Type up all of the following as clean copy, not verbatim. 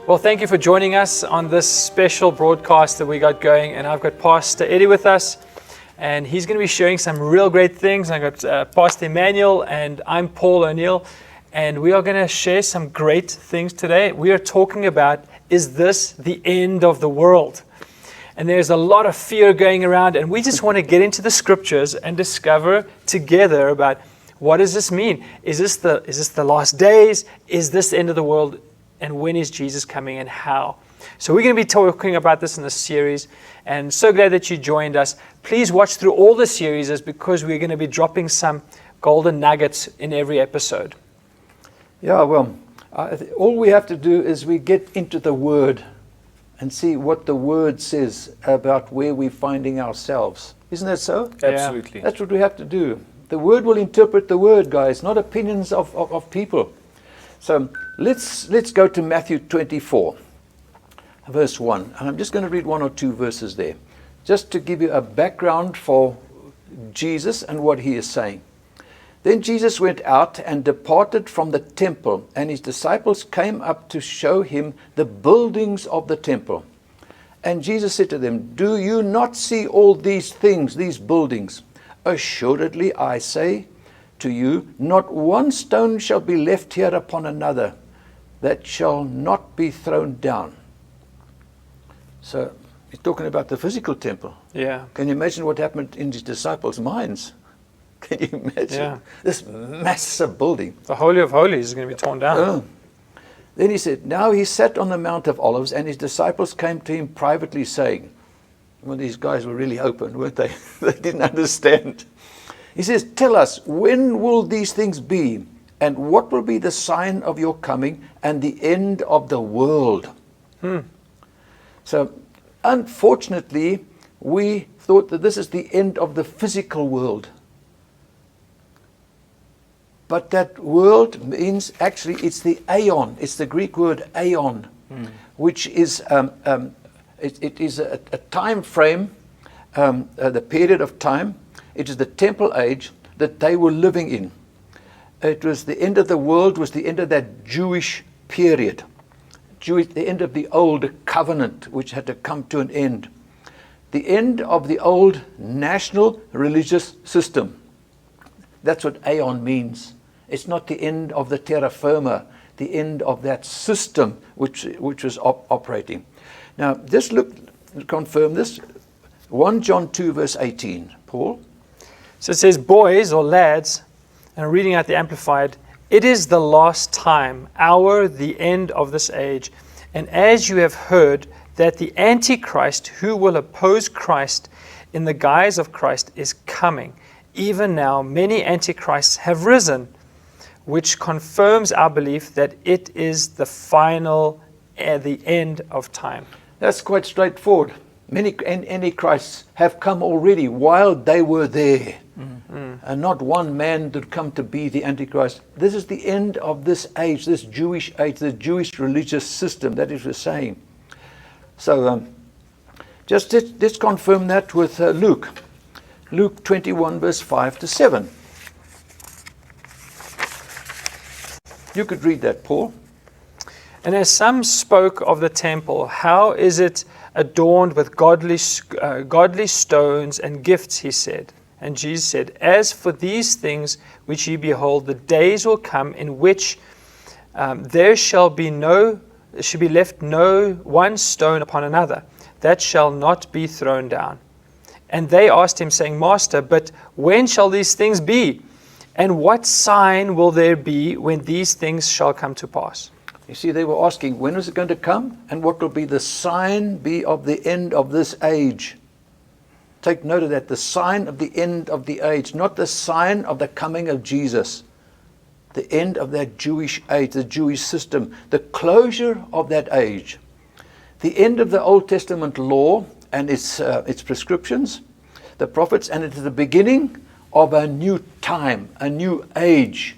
Well, thank you for joining us on this special broadcast that we got going. And I've got Pastor Eddie with us, and he's going to be sharing some real great things. I've got Pastor Emmanuel, and I'm Paul O'Neill, and we are going to share some great things today. We are talking about, is this the end of the world? And there's a lot of fear going around, and we just want to get into the scriptures and discover together about what does this mean? Is this the last days? Is this the end of the world? And when is Jesus coming and how? So we're going to be talking about this in this series, and so glad that you joined us. Please watch through all the series because we're going to be dropping some golden nuggets in every episode. Yeah, well, all we have to do is we get into the Word and see what the Word says about where we're finding ourselves. Isn't that so? Absolutely. That's what we have to do. The Word will interpret the Word, guys, not opinions of people. So let's go to Matthew 24, verse 1. And I'm just going to read one or two verses there, just to give you a background for Jesus and what he is saying. Then Jesus went out and departed from the temple, and his disciples came up to show him the buildings of the temple. And Jesus said to them, "Do you not see all these things, these buildings? Assuredly, I say to you, not one stone shall be left here upon another that shall not be thrown down." So he's talking about the physical temple. Yeah. Can you imagine what happened in his disciples' minds? Can you imagine? Yeah. This massive building? The Holy of Holies is going to be torn down. Then he said, "Now he sat on the Mount of Olives, and his disciples came to him privately, saying," well, these guys were really open, weren't they? They didn't understand. He says, "Tell us, when will these things be? And what will be the sign of your coming and the end of the world?" So, unfortunately, we thought that this is the end of the physical world. But that world means, actually, it's the aeon. It's the Greek word aeon, which is, it is a time frame, the period of time. It is the temple age that they were living in. It was the end of the world, was the end of that Jewish period. The end of the old covenant, which had to come to an end. The end of the old national religious system. That's what aeon means. It's not the end of the terra firma, the end of that system which was operating. Now, just confirm this. 1 John 2, verse 18. Paul? So it says, boys or lads, and I'm reading out the Amplified, "It is the last time, hour, the end of this age. And as you have heard that the Antichrist, who will oppose Christ in the guise of Christ, is coming, even now many Antichrists have risen, which confirms our belief that it is the final, the end of time." That's quite straightforward. Many Antichrists have come already while they were there. And not one man did come to be the Antichrist. This is the end of this age, this Jewish age, the Jewish religious system. That is the saying. So let's confirm that with Luke. Luke 21, verse 5 to 7. You could read that, Paul. "And as some spoke of the temple, how is it adorned with godly stones and gifts, he said. And Jesus said, as for these things which ye behold, the days will come in which there shall be left no one stone upon another, that shall not be thrown down. And they asked him, saying, Master, but when shall these things be? And what sign will there be when these things shall come to pass? You see, they were asking, when is it going to come? And what will be the sign be of the end of this age? Take note of that, the sign of the end of the age, not the sign of the coming of Jesus. The end of that Jewish age, the Jewish system, the closure of that age. The end of the Old Testament law and its prescriptions, the prophets, and it is the beginning of a new time, a new age,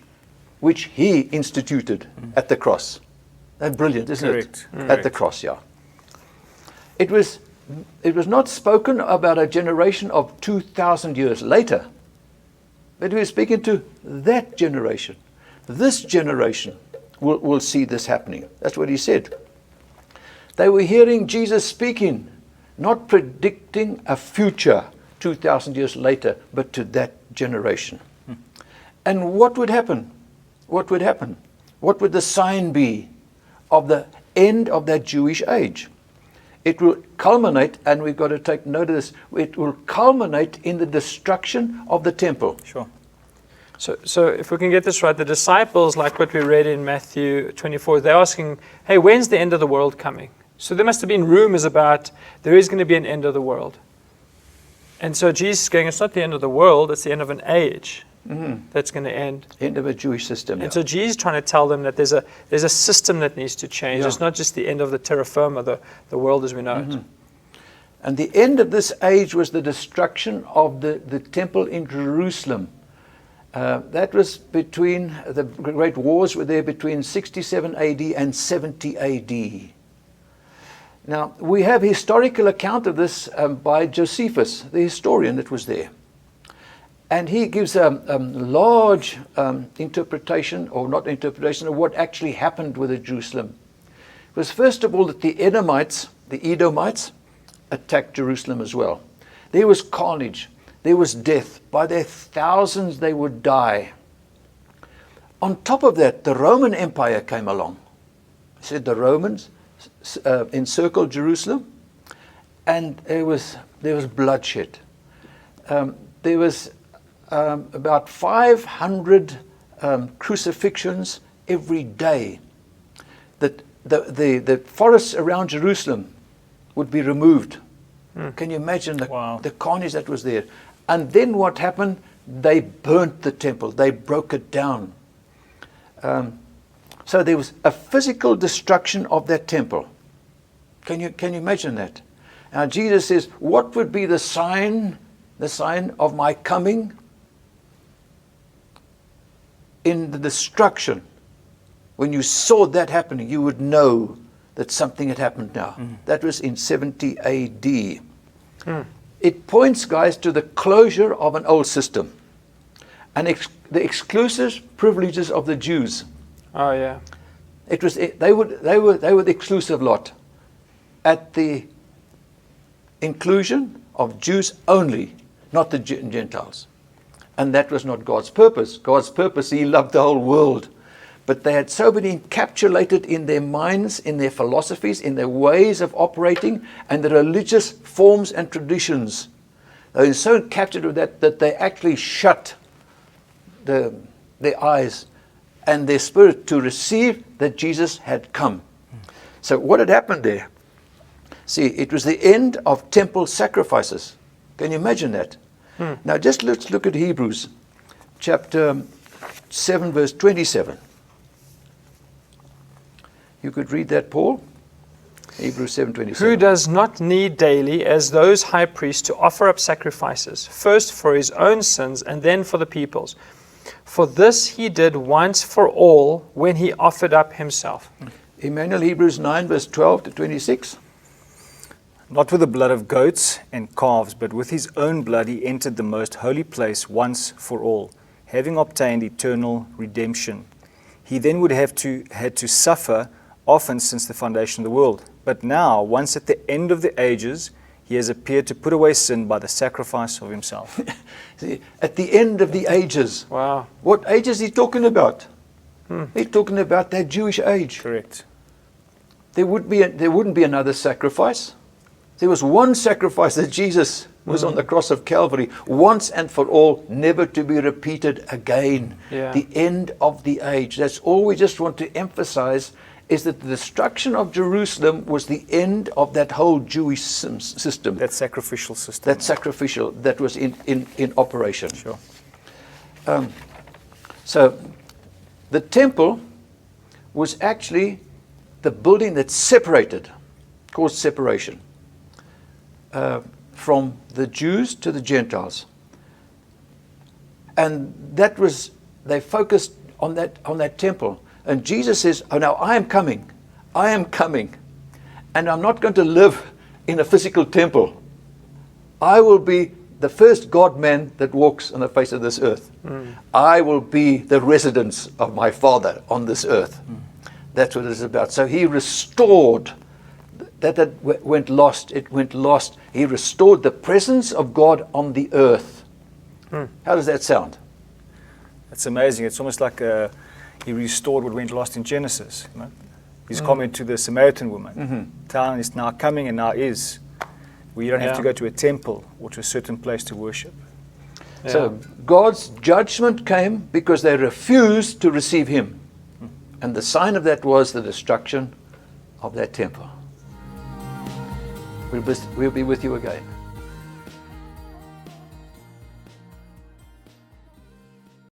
which he instituted at the cross. That's brilliant, isn't Correct. it? At the cross, yeah. It was not spoken about a generation of 2,000 years later, but he was speaking to that generation. This generation will see this happening. That's what he said. They were hearing Jesus speaking, not predicting a future 2,000 years later, but to that generation. And what would happen? What would happen? What would the sign be of the end of that Jewish age? It will culminate, and we've got to take note of this, it will culminate in the destruction of the temple. Sure. So if we can get this right, the disciples, like what we read in Matthew 24, they're asking, hey, when's the end of the world coming? So there must have been rumors about there is going to be an end of the world. And so Jesus is going, it's not the end of the world, it's the end of an age that's going to end. End of a Jewish system. And so Jesus is trying to tell them that there's a system that needs to change. Yeah. It's not just the end of the terra firma, the world as we know it. And the end of this age was the destruction of the temple in Jerusalem. That was between, the great wars were there between 67 AD and 70 AD. Now, we have historical account of this by Josephus, the historian that was there. And he gives a large interpretation, or not interpretation, of what actually happened with Jerusalem. It was first of all that the Edomites, attacked Jerusalem as well. There was carnage. There was death. By their thousands they would die. On top of that, the Roman Empire came along. He said the Romans encircled Jerusalem, and there was bloodshed. There was about 500 crucifixions every day. That the forests around Jerusalem would be removed. Can you imagine the carnage that was there? And then what happened? They burnt the temple. They broke it down. So there was a physical destruction of that temple. Can you imagine that? Now Jesus says, what would be the sign of my coming? In the destruction, when you saw that happening, you would know that something had happened now. That was in 70 AD. It points, guys, to the closure of an old system and the exclusive privileges of the Jews. Oh yeah. They were the exclusive lot at the inclusion of Jews only, not the Gentiles. And that was not God's purpose. God's purpose, He loved the whole world. But they had so been encapsulated in their minds, in their philosophies, in their ways of operating, and the religious forms and traditions. They were so captured with that they actually shut their eyes and their spirit to receive that Jesus had come. So what had happened there? See, it was the end of temple sacrifices. Can you imagine that? Now just let's look at Hebrews chapter 7 verse 27. You could read that, Paul. Hebrews 7:27. Who does not need daily, as those high priests, to offer up sacrifices, first for his own sins and then for the people's. For this he did once for all when he offered up himself. Emmanuel, Hebrews 9 verse 12 to 26. Not with the blood of goats and calves, but with his own blood he entered the most holy place once for all, having obtained eternal redemption. He then would have had to suffer often since the foundation of the world. But now, once at the end of the ages, he has appeared to put away sin by the sacrifice of himself. See, at the end of the ages. Wow. What age is he talking about? He's talking about that Jewish age. Correct. There wouldn't be another sacrifice. There was one sacrifice that Jesus was on the cross of Calvary, once and for all, never to be repeated again. Yeah. The end of the age. That's all we just want to emphasize, is that the destruction of Jerusalem was the end of that whole Jewish system. That sacrificial system. That sacrificial, that was in operation. Sure. So the temple was actually the building that separated, caused separation. From the Jews to the Gentiles. And that was, they focused on that temple. And Jesus says, oh now I am coming. And I'm not going to live in a physical temple. I will be the first God-man that walks on the face of this earth. I will be the residence of my Father on this earth. That's what it is about. So he restored went lost. It went lost. He restored the presence of God on the earth. How does that sound? It's amazing. It's almost like he restored what went lost in Genesis. You know? His comment to the Samaritan woman. Time is now coming and now is, where you don't have to go to a temple or to a certain place to worship. So God's judgment came because they refused to receive him. And the sign of that was the destruction of that temple. We'll be with you again.